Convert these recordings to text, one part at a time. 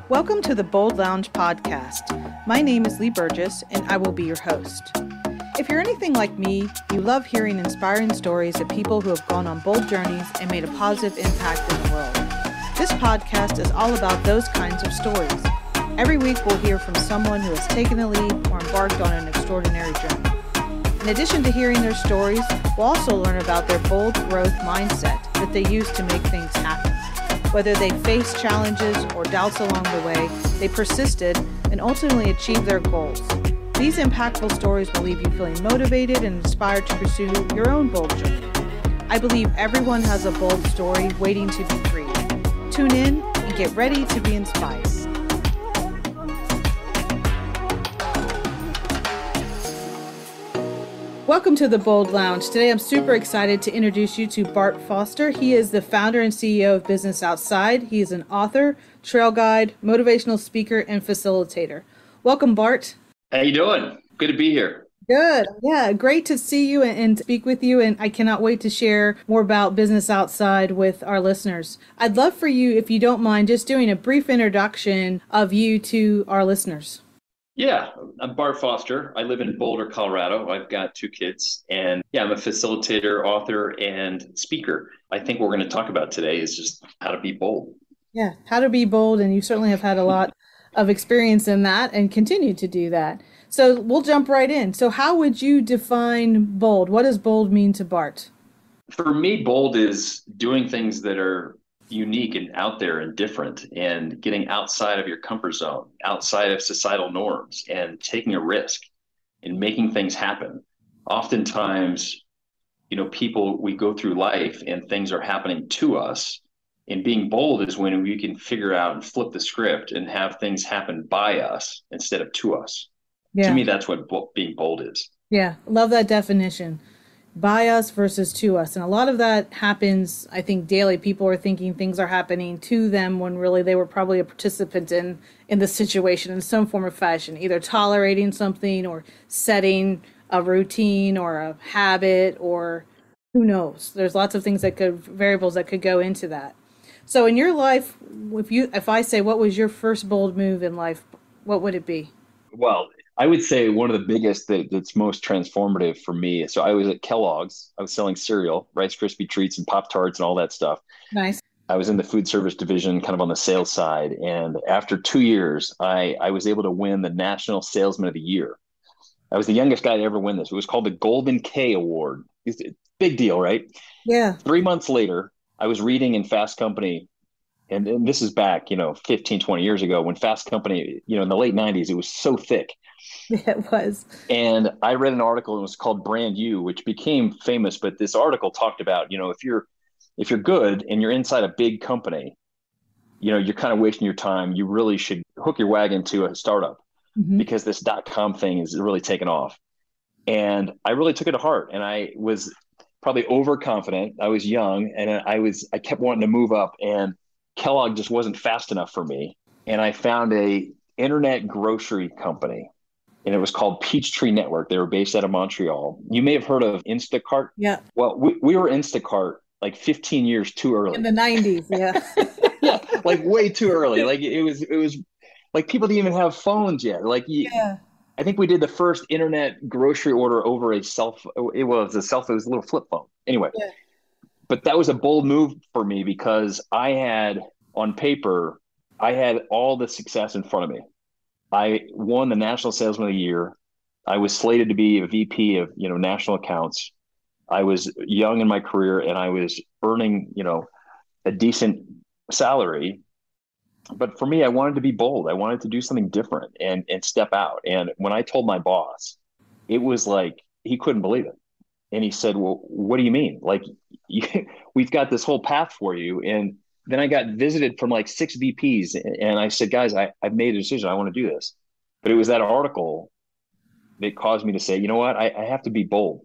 Welcome to the Bold Lounge podcast. My name is Lee Burgess, and I will be your host. If you're anything like me, you love hearing inspiring stories of people who have gone on bold journeys and made a positive impact in the world. This podcast is all about those kinds of stories. Every week, we'll hear from someone who has taken the lead or embarked on an extraordinary journey. In addition to hearing their stories, we'll also learn about their bold growth mindset that they use to make things happen. Whether they faced challenges or doubts along the way, they persisted and ultimately achieved their goals. These impactful stories will leave you feeling motivated and inspired to pursue your own bold journey. I believe everyone has a bold story waiting to be freed. Tune in and get ready to be inspired. Welcome to the Bold Lounge. Today I'm super excited to introduce you to Bart Foster. He is the founder and CEO of BusinessOutside. He is an author, trail guide, motivational speaker, and facilitator. Welcome, Bart. How you doing? Good to be here. Good. Yeah, great to see you and speak with you. And I cannot wait to share more about Business Outside with our listeners. I'd love for you, if you don't mind, just doing a brief introduction of you to our listeners. Yeah, I'm Bart Foster. I live in Boulder, Colorado. I've got 2 kids, and I'm a facilitator, author, and speaker. I think what we're going to talk about today is just how to be bold. Yeah, how to be bold, and you certainly have had a lot of experience in that and continue to do that. So we'll jump right in. So how would you define bold? What does bold mean to Bart? For me, bold is doing things that are unique and out there and different, and getting outside of your comfort zone, outside of societal norms, and taking a risk and making things happen. Oftentimes, people, we go through life and things are happening to us, and being bold is when we can figure out and flip the script and have things happen by us instead of to us. Yeah. To me, that's what being bold is. Yeah, love that definition. By us versus to us. And a lot of that happens, I think, daily. People are thinking things are happening to them when really they were probably a participant in the situation in some form or fashion, either tolerating something or setting a routine or a habit, or who knows. There's lots of variables that could go into that. So in your life, if I say, what was your first bold move in life, what would it be? Well, I would say one of the biggest that's most transformative for me. So I was at Kellogg's. I was selling cereal, Rice Krispie treats and Pop-Tarts and all that stuff. Nice. I was in the food service division, kind of on the sales side. And after 2 years, I was able to win the National Salesman of the Year. I was the youngest guy to ever win this. It was called the Golden K Award. It's a big deal, right? Yeah. 3 months later, I was reading in Fast Company. And this is back, 15, 20 years ago when Fast Company, in the late 90s, it was so thick. Yeah, it was. And I read an article, and it was called Brand You, which became famous. But this article talked about, if you're good and you're inside a big company, you're kind of wasting your time. You really should hook your wagon to a startup, because this .com thing is really taken off. And I really took it to heart. And I was probably overconfident. I was young, and I kept wanting to move up, and Kellogg just wasn't fast enough for me. And I found a internet grocery company, and it was called Peachtree Network. They were based out of Montreal. You may have heard of Instacart. Yeah. Well, we were Instacart like 15 years too early. In the 90s, yeah. Yeah, like way too early. Like it was like people didn't even have phones yet. Yeah. I think we did the first internet grocery order over it was a little flip phone. Anyway. Yeah. But that was a bold move for me, because on paper, I had all the success in front of me. I won the National Salesman of the Year. I was slated to be a VP of, national accounts. I was young in my career, and I was earning, a decent salary. But for me, I wanted to be bold. I wanted to do something different and step out. And when I told my boss, it was like, he couldn't believe it. And he said, well, what do you mean? We've got this whole path for you. And then I got visited from like 6 VPs. And I said, guys, I've made a decision. I want to do this. But it was that article that caused me to say, you know what? I have to be bold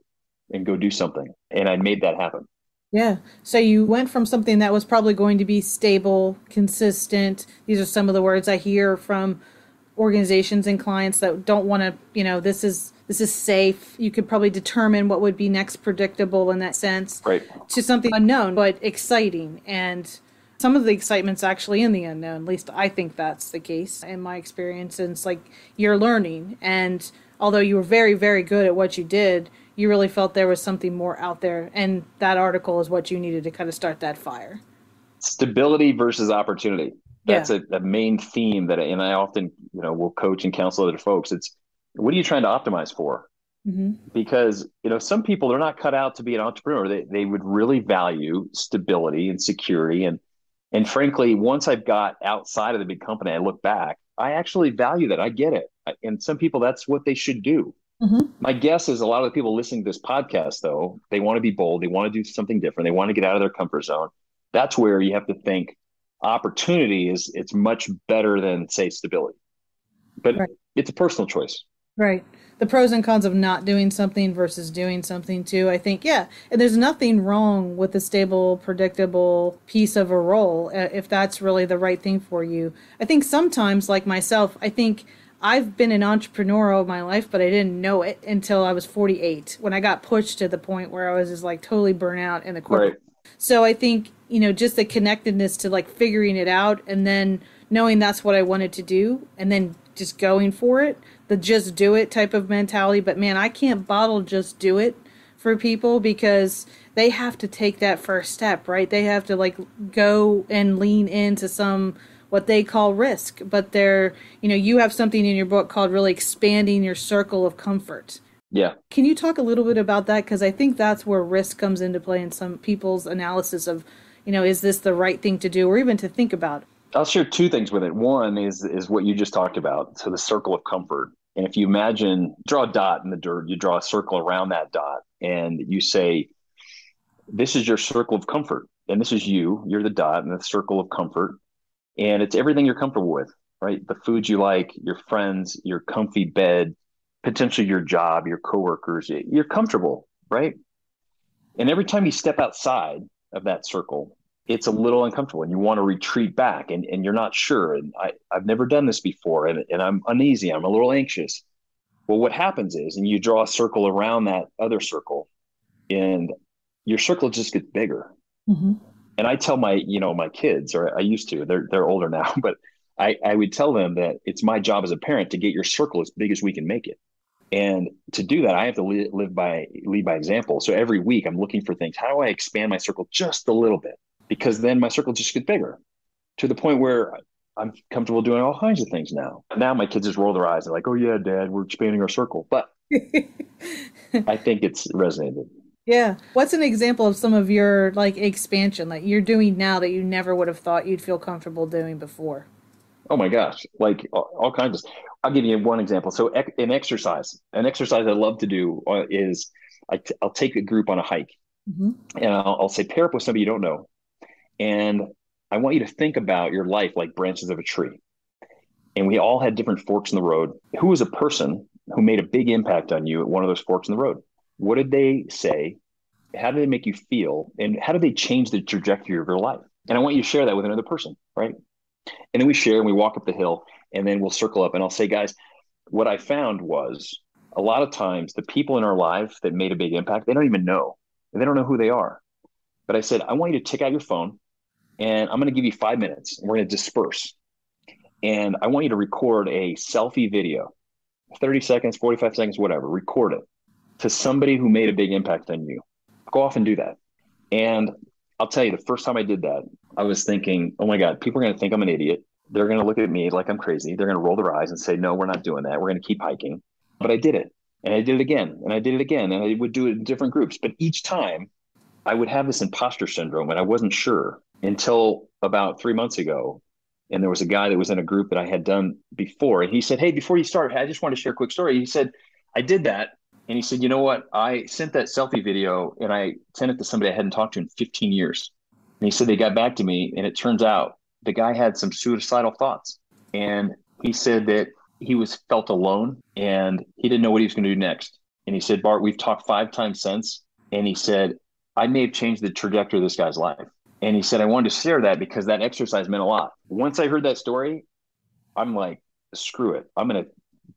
and go do something. And I made that happen. Yeah. So you went from something that was probably going to be stable, consistent. These are some of the words I hear from organizations and clients that don't want to, this is safe. You could probably determine what would be next predictable in that sense. Right. To something unknown, but exciting and Some of the excitement's actually in the unknown. At least I think that's the case in my experience. And it's like you're learning. And although you were very, very good at what you did, you really felt there was something more out there. And that article is what you needed to kind of start that fire. Stability versus opportunity. That's Yeah. a main theme and I often, will coach and counsel other folks. It's, what are you trying to optimize for? Mm-hmm. Because, some people, they're not cut out to be an entrepreneur. They would really value stability and security. And frankly, once I've got outside of the big company, I look back, I actually value that. I get it. And some people, that's what they should do. Mm-hmm. My guess is a lot of the people listening to this podcast, though, they want to be bold. They want to do something different. They want to get out of their comfort zone. That's where you have to think opportunity it's much better than, say, stability. But Right. it's a personal choice. Right. The pros and cons of not doing something versus doing something too. I think, yeah. And there's nothing wrong with a stable, predictable piece of a role if that's really the right thing for you. I think sometimes, like myself, I think I've been an entrepreneur all my life, but I didn't know it until I was 48 when I got pushed to the point where I was just like totally burnt out in the corporate. Right. So I think, just the connectedness to like figuring it out and then knowing that's what I wanted to do and then just going for it, the just do it type of mentality. But man, I can't bottle just do it for people because they have to take that first step, right? They have to like go and lean into some what they call risk. But you have something in your book called really expanding your circle of comfort. Yeah. Can you talk a little bit about that? Because I think that's where risk comes into play in some people's analysis of, is this the right thing to do or even to think about? I'll share two things with it. One is what you just talked about. So the circle of comfort. And if you imagine, draw a dot in the dirt, you draw a circle around that dot and you say, this is your circle of comfort. And this is you're the dot in the circle of comfort. And it's everything you're comfortable with, right? The foods you like, your friends, your comfy bed, potentially your job, your coworkers, you're comfortable, right? And every time you step outside of that circle, it's a little uncomfortable and you want to retreat back and you're not sure. And I've never done this before and I'm uneasy. I'm a little anxious. Well, what happens is, and you draw a circle around that other circle and your circle just gets bigger. Mm-hmm. And I tell my kids, or I used to, they're older now, but I would tell them that it's my job as a parent to get your circle as big as we can make it. And to do that, I have to lead by example. So every week I'm looking for things. How do I expand my circle just a little bit? Because then my circle just gets bigger to the point where I'm comfortable doing all kinds of things now. Now my kids just roll their eyes. They're like, oh yeah, Dad, we're expanding our circle. But I think it's resonated. Yeah. What's an example of some of your like expansion that you're doing now that you never would have thought you'd feel comfortable doing before? Oh my gosh, like all kinds of. I'll give you one example. So an exercise I love to do is I'll take a group on a hike, Mm-hmm. and I'll say pair up with somebody you don't know, and I want you to think about your life like branches of a tree. And we all had different forks in the road. Who was a person who made a big impact on you at one of those forks in the road? What did they say? How did they make you feel? And how did they change the trajectory of your life? And I want you to share that with another person, right? And then we share and we walk up the hill and then we'll circle up and I'll say, guys, what I found was a lot of times the people in our life that made a big impact, they don't even know. They don't know who they are. But I said, I want you to take out your phone and I'm going to give you 5 minutes and we're going to disperse. And I want you to record a selfie video, 30 seconds, 45 seconds, whatever, record it to somebody who made a big impact on you. Go off and do that. And I'll tell you, the first time I did that, I was thinking, oh my God, people are going to think I'm an idiot. They're going to look at me like I'm crazy. They're going to roll their eyes and say, no, we're not doing that. We're going to keep hiking. But I did it. And I did it again. And I did it again. And I would do it in different groups. But each time I would have this imposter syndrome and I wasn't sure until about 3 months ago. And there was a guy that was in a group that I had done before. And he said, hey, before you start, I just want to share a quick story. He said, I did that. And he said, you know what? I sent that selfie video and I sent it to somebody I hadn't talked to in 15 years. And he said, they got back to me. And it turns out the guy had some suicidal thoughts. And he said that he felt alone and he didn't know what he was going to do next. And he said, Bart, we've talked 5 times since. And he said, I may have changed the trajectory of this guy's life. And he said, I wanted to share that because that exercise meant a lot. Once I heard that story, I'm like, screw it. I'm going to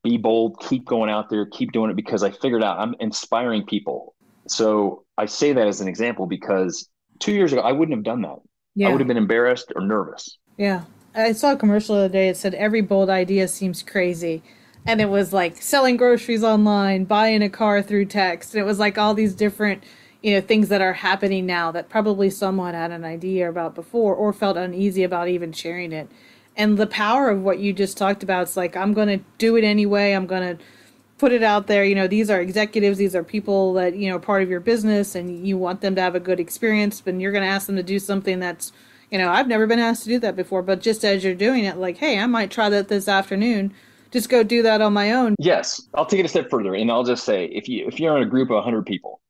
be bold, keep going out there, keep doing it because I figured out I'm inspiring people. So I say that as an example because 2 years ago, I wouldn't have done that. I would Yeah. have been embarrassed or nervous. Yeah. I saw a commercial the other day. It said every bold idea seems crazy. And it was like selling groceries online, buying a car through text. And it was like all these different, things that are happening now that probably someone had an idea about before or felt uneasy about even sharing it. And the power of what you just talked about, it's like, I'm going to do it anyway. I'm going to put it out there. These are executives, these are people that, are part of your business and you want them to have a good experience, but you're going to ask them to do something that's, I've never been asked to do that before, but just as you're doing it, like, hey, I might try that this afternoon. Just go do that on my own. Yes, I'll take it a step further, and I'll just say, if you're in a group of 100 people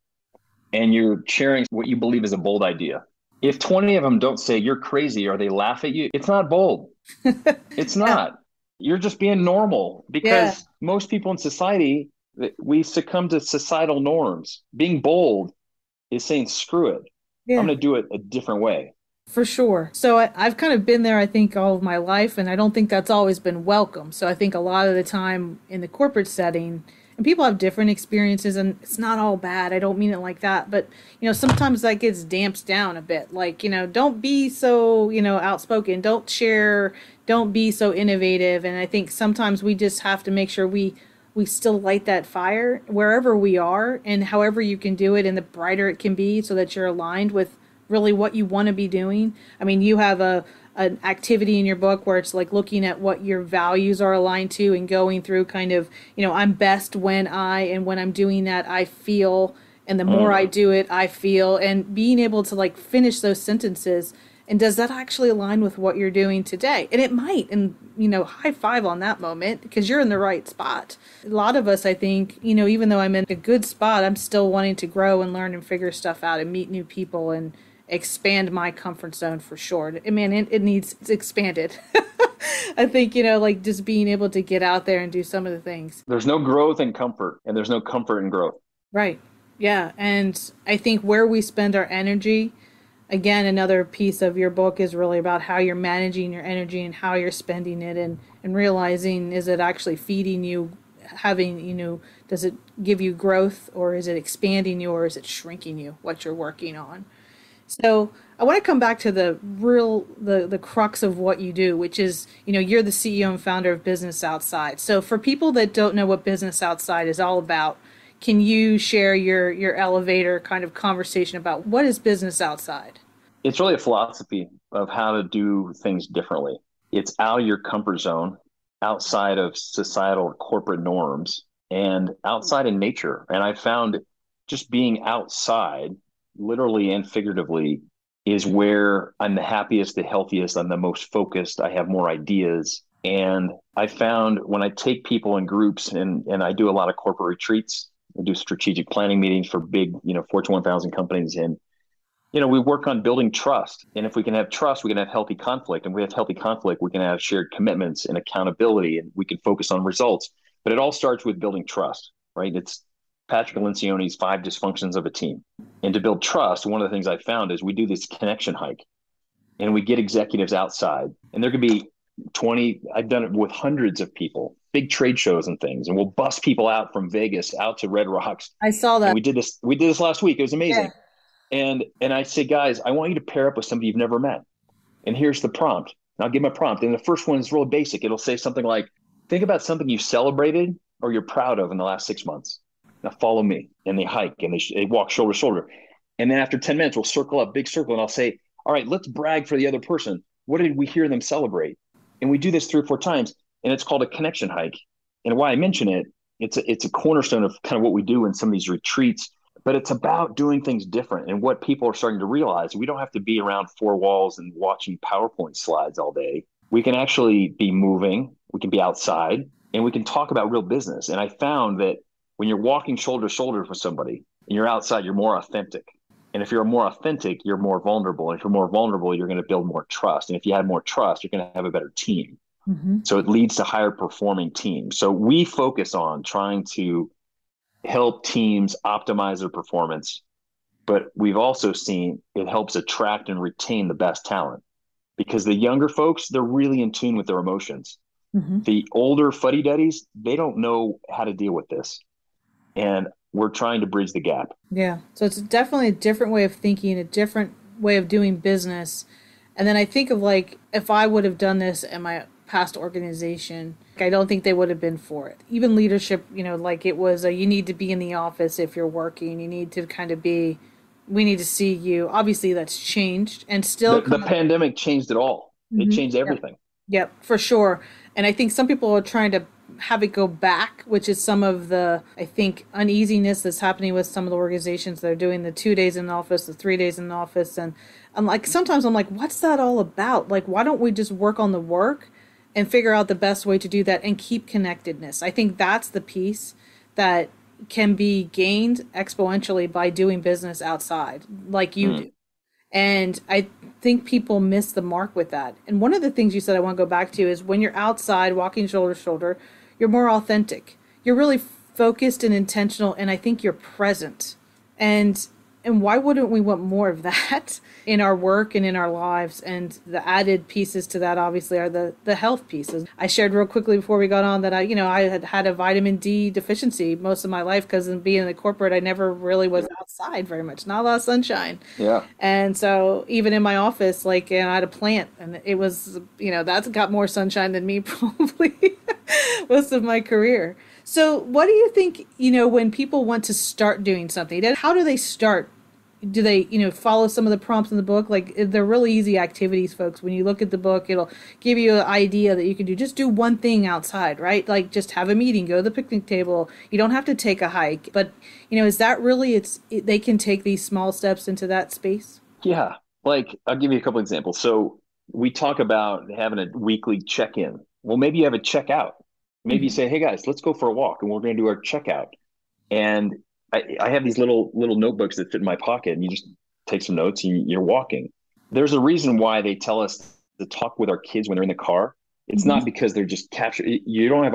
and you're sharing what you believe is a bold idea, if 20 of them don't say you're crazy or they laugh at you, it's not bold. It's Yeah. not. You're just being normal, Yeah. because most people in society, we succumb to societal norms. Being bold is saying, screw it, I'm Yeah. going to do it a different way. For sure. So I've kind of been there, I think, all of my life, and I don't think that's always been welcome. So I think a lot of the time in the corporate setting, and people have different experiences, and it's not all bad. I don't mean it like that, but sometimes that gets damped down a bit. Like, don't be so outspoken. Don't share. Don't be so innovative. And I think sometimes we just have to make sure we still light that fire wherever we are, and however you can do it, and the brighter it can be, so that you're aligned with really what you want to be doing. I mean, you have an activity in your book where it's like looking at what your values are aligned to and going through kind of, I'm best when and when I'm doing that, I feel, and the more Mm. I do it, I feel, and being able to like finish those sentences. And does that actually align with what you're doing today? And it might. And, high five on that moment, because you're in the right spot. A lot of us, I think, even though I'm in a good spot, I'm still wanting to grow and learn and figure stuff out and meet new people and expand my comfort zone for sure. I mean, it needs it's expanded. I think, like just being able to get out there and do some of the things. There's no growth in comfort, and there's no comfort in growth. Right. Yeah. And I think where we spend our energy, again, another piece of your book is really about how you're managing your energy and how you're spending it, and realizing, is it actually feeding you, having, does it give you growth, or is it expanding you, or is it shrinking you, what you're working on? So I want to come back to the crux of what you do, which is, you're the CEO and founder of Business Outside. So for people that don't know what Business Outside is all about, can you share your elevator kind of conversation about what is Business Outside? It's really a philosophy of how to do things differently. It's out of your comfort zone, outside of societal or corporate norms, and outside in nature. And I found just being outside, literally and figuratively, is where I'm the happiest, the healthiest, I'm the most focused, I have more ideas. And I found when I take people in groups, and I do a lot of corporate retreats, I do strategic planning meetings for big, Fortune 1000 companies. And, we work on building trust. And if we can have trust, we can have healthy conflict. And if we have healthy conflict, we can have shared commitments and accountability, and we can focus on results. But it all starts with building trust, right? It's Patrick Lencioni's 5 dysfunctions of a team. And to build trust, one of the things I found is we do this connection hike, and we get executives outside, and there could be 20, I've done it with hundreds of people, big trade shows and things. And we'll bust people out from Vegas out to Red Rocks. I saw And that. we did this last week. It was Yeah. amazing. And I say, guys, I want you to pair up with somebody you've never met. And here's the prompt. And I'll give them a prompt. And the first one is real basic. It'll say something like, think about something you celebrated or you're proud of in the last 6 months. Now follow me. And they hike, and they walk shoulder to shoulder. And then after 10 minutes, we'll circle up, big circle. And I'll say, all right, let's brag for the other person. What did we hear them celebrate? And we do this 3 or 4 times. And it's called a connection hike. And why I mention it, it's a cornerstone of kind of what we do in some of these retreats. But it's about doing things different. And what people are starting to realize, we don't have to be around 4 walls and watching PowerPoint slides all day. We can actually be moving, we can be outside, and we can talk about real business. And I found that when you're walking shoulder to shoulder with somebody and you're outside, you're more authentic. And if you're more authentic, you're more vulnerable. And if you're more vulnerable, you're going to build more trust. And if you have more trust, you're going to have a better team. Mm-hmm. So it leads to higher performing teams. So we focus on trying to help teams optimize their performance, but we've also seen it helps attract and retain the best talent, because the younger folks, they're really in tune with their emotions. Mm-hmm. The older fuddy-duddies, they don't know how to deal with this. And we're trying to bridge the gap. Yeah. So it's definitely a different way of thinking, a different way of doing business. And then I think of like, if I would have done this in my past organization, I don't think they would have been for it. Even leadership, like it was you need to be in the office if you're working. You need to kind of be, we need to see you. Obviously, that's changed and still. The pandemic changed it all. It Mhm. changed everything. Yep, for sure. And I think some people are trying to have it go back, which is some of the, I think, uneasiness that's happening with some of the organizations that are doing the 2 days in the office, the 3 days in the office. And I'm like, sometimes I'm like, what's that all about? Like, why don't we just work on the work and figure out the best way to do that and keep connectedness? I think that's the piece that can be gained exponentially by doing business outside, like you do. And I think people miss the mark with that. And one of the things you said I want to go back to is when you're outside walking shoulder to shoulder, you're more authentic. You're really focused and intentional, and I think you're present. And why wouldn't we want more of that in our work and in our lives? And the added pieces to that obviously are the health pieces. I shared real quickly before we got on that I had had a vitamin D deficiency most of my life because in being in the corporate, I never really was outside very much, not a lot of sunshine. Yeah. And so even in my office, like, and I had a plant and it was, that's got more sunshine than me probably most of my career. So what do you think, when people want to start doing something, how do they start? Do they, follow some of the prompts in the book? Like, they're really easy activities, folks. When you look at the book, it'll give you an idea that you can do. Just do one thing outside, right? Like, just have a meeting, go to the picnic table. You don't have to take a hike. But, is that really, they can take these small steps into that space? Yeah. Like, I'll give you a couple examples. So we talk about having a weekly check-in. Well, maybe you have a checkout. Maybe you Mm-hmm. say, hey guys, let's go for a walk and we're going to do our checkout. And I have these little notebooks that fit in my pocket, and you just take some notes and you're walking. There's a reason why they tell us to talk with our kids when they're in the car. It's Mm-hmm. not because they're just captured. You don't have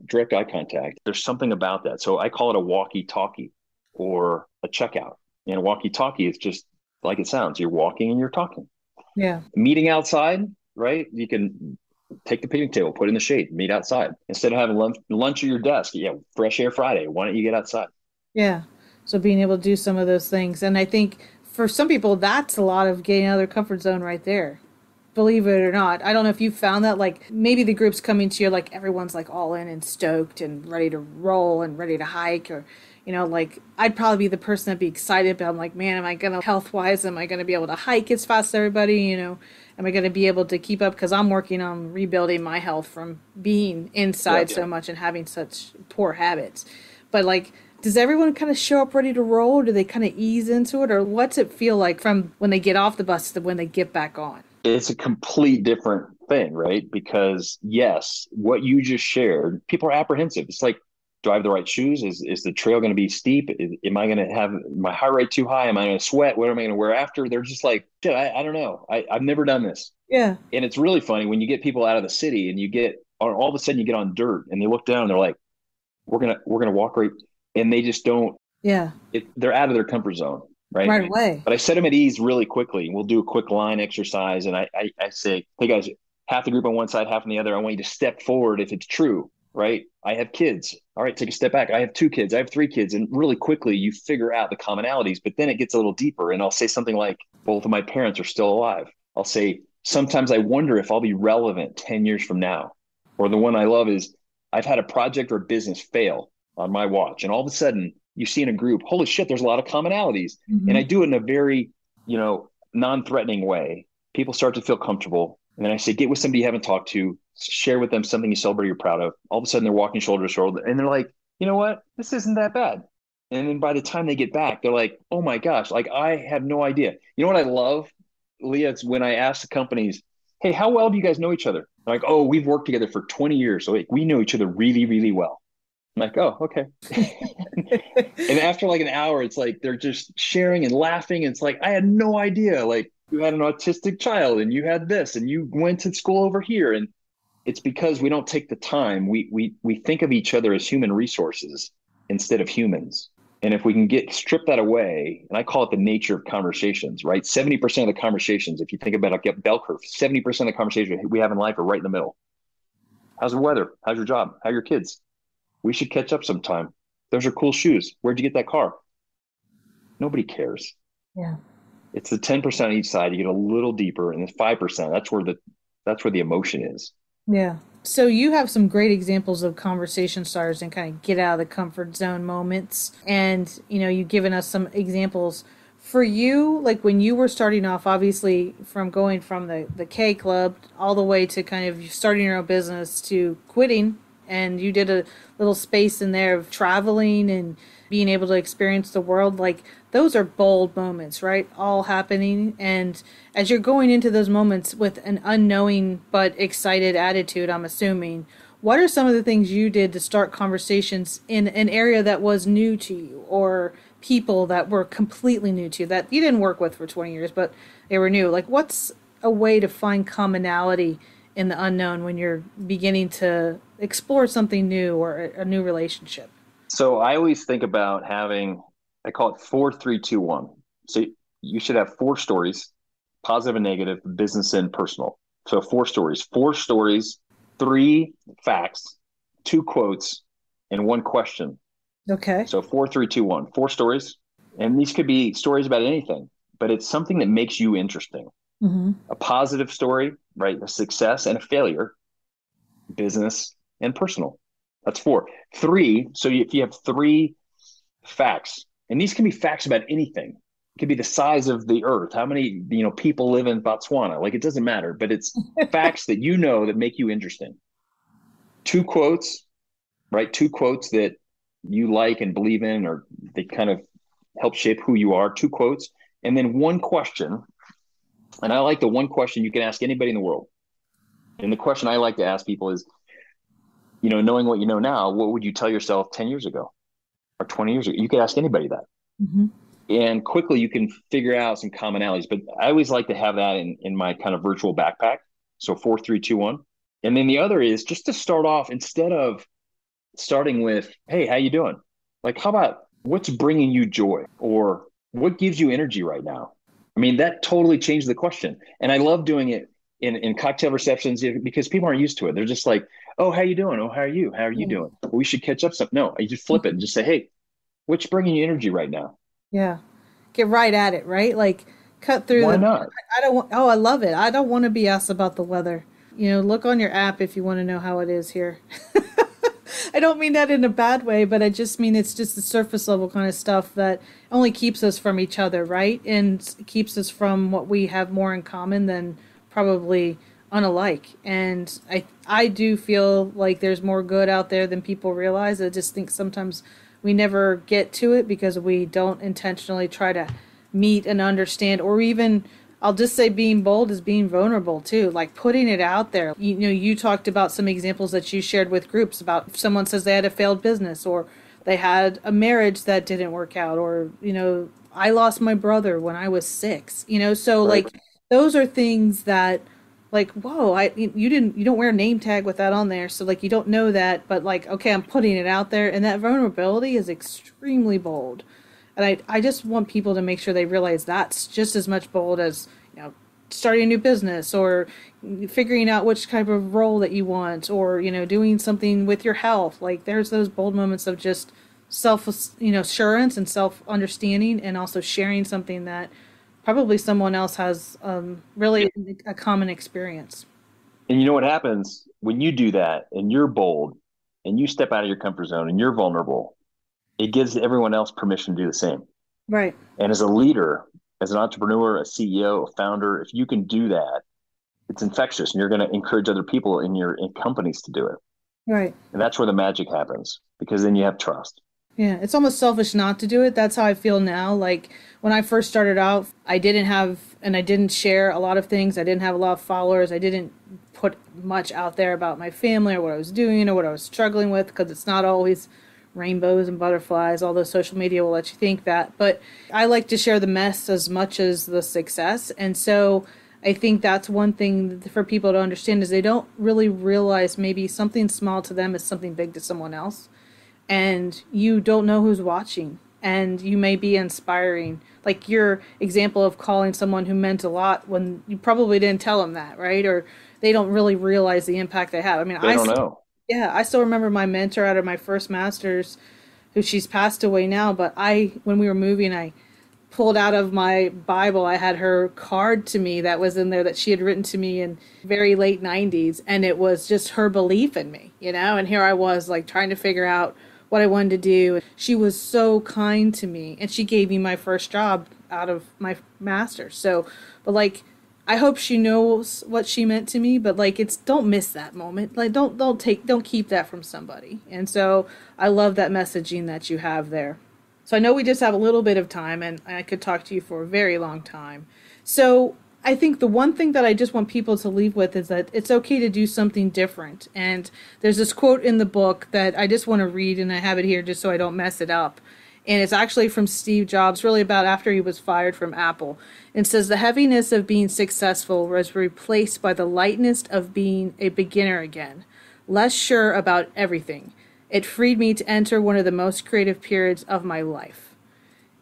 direct eye contact. There's something about that. So I call it a walkie-talkie or a checkout. And a walkie-talkie is just like it sounds. You're walking and you're talking. Yeah. Meeting outside, right? You can take the picnic table, put it in the shade, meet outside instead of having lunch at your desk. Yeah, fresh air Friday. Why don't you get outside? Yeah. So being able to do some of those things. And I think for some people, that's a lot of getting out of their comfort zone right there. Believe it or not. I don't know if you found that, like maybe the group's coming to you, like everyone's like all in and stoked and ready to roll and ready to hike or, like I'd probably be the person that'd be excited, but I'm like, man, am I going to health wise, am I going to be able to hike as fast as everybody? Am I going to be able to keep up? Because I'm working on rebuilding my health from being inside so much and having such poor habits. But like, does everyone kind of show up ready to roll? Or do they kind of ease into it? Or what's it feel like from when they get off the bus to when they get back on? It's a complete different thing, right? Because yes, what you just shared, people are apprehensive. It's like, do I have the right shoes? Is the trail going to be steep? Am I going to have my heart rate too high? Am I going to sweat? What am I going to wear after? They're just like, shit, I don't know. I've never done this. Yeah. And it's really funny when you get people out of the city and all of a sudden you get on dirt and they look down and they're like, we're gonna walk right, and they just don't. Yeah. They're out of their comfort zone, right? Right away. But I set them at ease really quickly. We'll do a quick line exercise, and I say, hey guys, half the group on one side, half on the other. I want you to step forward if it's true, right? I have kids. All right, take a step back. I have 2 kids. I have 3 kids, and really quickly you figure out the commonalities. But then it gets a little deeper, and I'll say something like, both of my parents are still alive. I'll say, sometimes I wonder if I'll be relevant 10 years from now. Or the one I love is, I've had a project or business fail on my watch. And all of a sudden you see in a group, holy shit, there's a lot of commonalities. Mm-hmm. And I do it in a very, non-threatening way. People start to feel comfortable. And then I say, get with somebody you haven't talked to, share with them something you celebrate, you're proud of. All of a sudden they're walking shoulder to shoulder and they're like, you know what? This isn't that bad. And then by the time they get back, they're like, oh my gosh, like I have no idea. You know what I love, Leah? It's when I ask the companies, hey, how well do you guys know each other? They're like, oh, we've worked together for 20 years. So like, we know each other really, really well. I'm like, oh, okay. And after like an hour, it's like they're just sharing and laughing. It's like, I had no idea. Like you had an autistic child and you had this and you went to school over here. And it's because we don't take the time. We think of each other as human resources instead of humans. And if we can strip that away, and I call it the nature of conversations, right? 70% of the conversations, if you think about a bell curve, 70% of the conversations we have in life are right in the middle. How's the weather? How's your job? How are your kids? We should catch up sometime. Those are cool shoes. Where'd you get that car? Nobody cares. Yeah. It's the 10% on each side. You get a little deeper, and then 5%. That's where the emotion is. Yeah. So you have some great examples of conversation starters and kind of get out of the comfort zone moments. And, you've given us some examples for you, like when you were starting off, obviously from going from the K Club all the way to kind of starting your own business to quitting. And you did a little space in there of traveling and being able to experience the world. Like those are bold moments, right? All happening. And as you're going into those moments with an unknowing but excited attitude, I'm assuming, what are some of the things you did to start conversations in an area that was new to you, or people that were completely new to you that you didn't work with for 20 years, but they were new? Like what's a way to find commonality in the unknown when you're beginning to explore something new or a new relationship? So I always think about having, I call it 4-3-2-1. So you should have 4 stories, positive and negative, business and personal. So 4 stories, 3 facts, 2 quotes, and 1 question. Okay. So 4-3-2-1, 4 stories. And these could be stories about anything, but it's something that makes you interesting. Mm-hmm. A positive story, right? A success and a failure, business and personal. That's 4. 3. So if you have 3 facts, and these can be facts about anything, it could be the size of the earth, how many people live in Botswana. Like it doesn't matter, but it's facts that that make you interesting. 2 quotes, right? 2 quotes that you like and believe in, or they kind of help shape who you are. 2 quotes, and then 1 question. And I like the 1 question you can ask anybody in the world. And the question I like to ask people is, knowing what you know now, what would you tell yourself 10 years ago or 20 years ago? You could ask anybody that. Mm-hmm. And quickly you can figure out some commonalities. But I always like to have that in my kind of virtual backpack. So 4-3-2-1. And then the other is just to start off, instead of starting with, hey, how you doing? Like, how about what's bringing you joy, or what gives you energy right now? I mean, that totally changed the question. And I love doing it in cocktail receptions because people aren't used to it. They're just like, oh, how you doing? Oh, how are you? How are you doing? We should catch up some. No, you just flip it and just say, hey, what's bringing you energy right now? Yeah. Get right at it, right? Like cut through Why not? I don't want, oh, I love it. I don't want to be asked about the weather. Look on your app if you want to know how it is here. I don't mean that in a bad way, but I just mean it's just the surface level kind of stuff that only keeps us from each other, right? And keeps us from what we have more in common than probably unalike. And I do feel like there's more good out there than people realize. I just think sometimes we never get to it because we don't intentionally try to meet and understand, or even, I'll just say, being bold is being vulnerable too, like putting it out there. You talked about some examples that you shared with groups about if someone says they had a failed business, or they had a marriage that didn't work out, or, I lost my brother when I was 6, so Right. like those are things that, like, whoa, you don't wear a name tag with that on there. So like, you don't know that, but like, okay, I'm putting it out there, and that vulnerability is extremely bold. And I just want people to make sure they realize that's just as much bold as, starting a new business, or figuring out which type of role that you want, or, doing something with your health. Like there's those bold moments of just self, assurance and self understanding, and also sharing something that probably someone else has really a common experience. And you know what happens when you do that and you're bold and you step out of your comfort zone and you're vulnerable? It gives everyone else permission to do the same. Right. And as a leader, as an entrepreneur, a CEO, a founder, if you can do that, it's infectious, and you're going to encourage other people in companies to do it. Right. And that's where the magic happens, because then you have trust. Yeah, it's almost selfish not to do it. That's how I feel now. Like when I first started out, I didn't share a lot of things. I didn't have a lot of followers. I didn't put much out there about my family or what I was doing or what I was struggling with, because it's not always rainbows and butterflies, although social media will let you think that. But I like to share the mess as much as the success. And so I think that's one thing for people to understand, is they don't really realize maybe something small to them is something big to someone else. And you don't know who's watching, and you may be inspiring. Like your example of calling someone who meant a lot when you probably didn't tell them that, right? Or they don't really realize the impact they have. I mean, They don't know. yeah, I still remember my mentor out of my first master's, who she's passed away now, but when we were moving, I pulled out of my Bible. I had her card to me that was in there that she had written to me in very late 90s. And it was just her belief in me, and here I was like trying to figure out what I wanted to do. She was so kind to me, and she gave me my first job out of my master's. So, but like, I hope she knows what she meant to me, but like, don't miss that moment. Like, don't keep that from somebody. And so I love that messaging that you have there. So I know we just have a little bit of time, and I could talk to you for a very long time. So I think the one thing that I just want people to leave with is that it's okay to do something different. And there's this quote in the book that I just want to read, and I have it here just so I don't mess it up. And it's actually from Steve Jobs, really about after he was fired from Apple. It says, "The heaviness of being successful was replaced by the lightness of being a beginner again, less sure about everything. It freed me to enter one of the most creative periods of my life."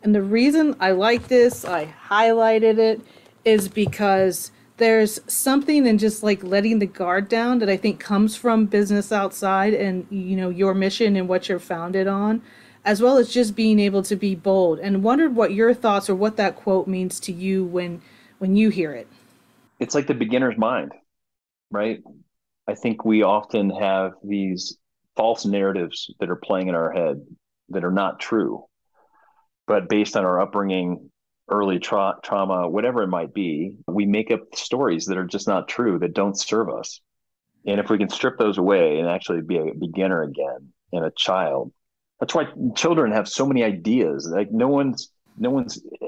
And the reason I like this, I highlighted it, is because there's something in just like letting the guard down that I think comes from Business Outside and, your mission and what you're founded on, as well as just being able to be bold. And wondered what your thoughts or what that quote means to you when you hear it. It's like the beginner's mind, right? I think we often have these false narratives that are playing in our head that are not true, but based on our upbringing, early trauma, whatever it might be, we make up stories that are just not true, that don't serve us. And if we can strip those away and actually be a beginner again and a child, that's why children have so many ideas. Like no one's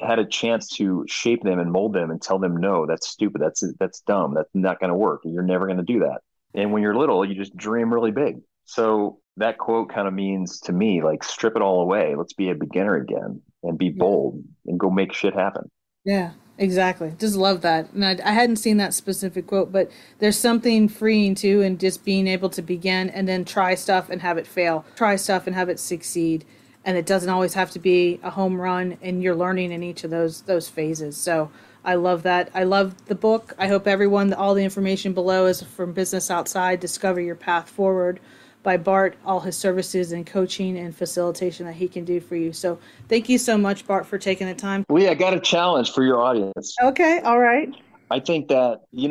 had a chance to shape them and mold them and tell them, no, that's stupid. That's dumb. That's not going to work. You're never going to do that. And when you're little, you just dream really big. So that quote kind of means to me, like, strip it all away. Let's be a beginner again and be bold and go make shit happen. Yeah, exactly. Just love that. And I hadn't seen that specific quote, but there's something freeing too in just being able to begin and then try stuff and have it fail, try stuff and have it succeed. And it doesn't always have to be a home run, and you're learning in each of those phases. So I love that. I love the book. I hope everyone, all the information below is from Business Outside, Discover Your Path Forward, by Bart, all his services and coaching and facilitation that he can do for you. So thank you so much, Bart, for taking the time. Well, I got a challenge for your audience. Okay. All right. I think that, the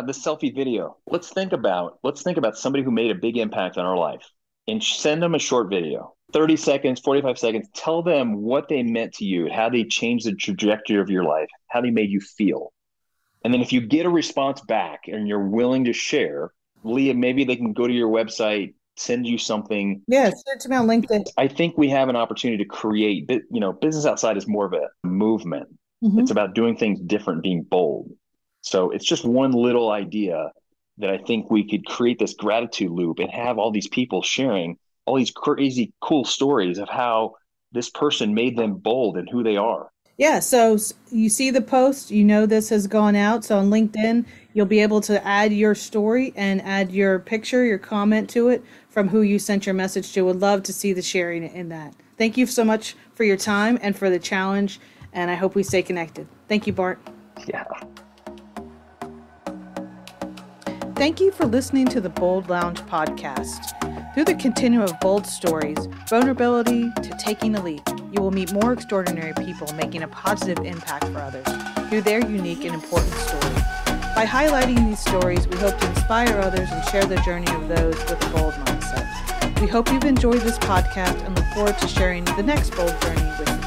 selfie video, let's think about somebody who made a big impact on our life and send them a short video, 30 seconds, 45 seconds. Tell them what they meant to you, how they changed the trajectory of your life, how they made you feel. And then if you get a response back and you're willing to share, Leah, maybe they can go to your website, send you something. Yeah, send it to me on LinkedIn. I think we have an opportunity to create, Business Outside is more of a movement. Mm-hmm. It's about doing things different, being bold. So it's just one little idea that I think we could create this gratitude loop and have all these people sharing all these crazy, cool stories of how this person made them bold and who they are. Yeah, so you see the post, this has gone out. So on LinkedIn, you'll be able to add your story and add your picture, your comment to it from who you sent your message to. Would love to see the sharing in that. Thank you so much for your time and for the challenge, and I hope we stay connected. Thank you, Bart. Yeah. Thank you for listening to the Bold Lounge podcast. Through the continuum of bold stories, vulnerability to taking a leap, you will meet more extraordinary people making a positive impact for others through their unique and important stories. By highlighting these stories, we hope to inspire others and share the journey of those with a bold mindset. We hope you've enjoyed this podcast and look forward to sharing the next bold journey with you.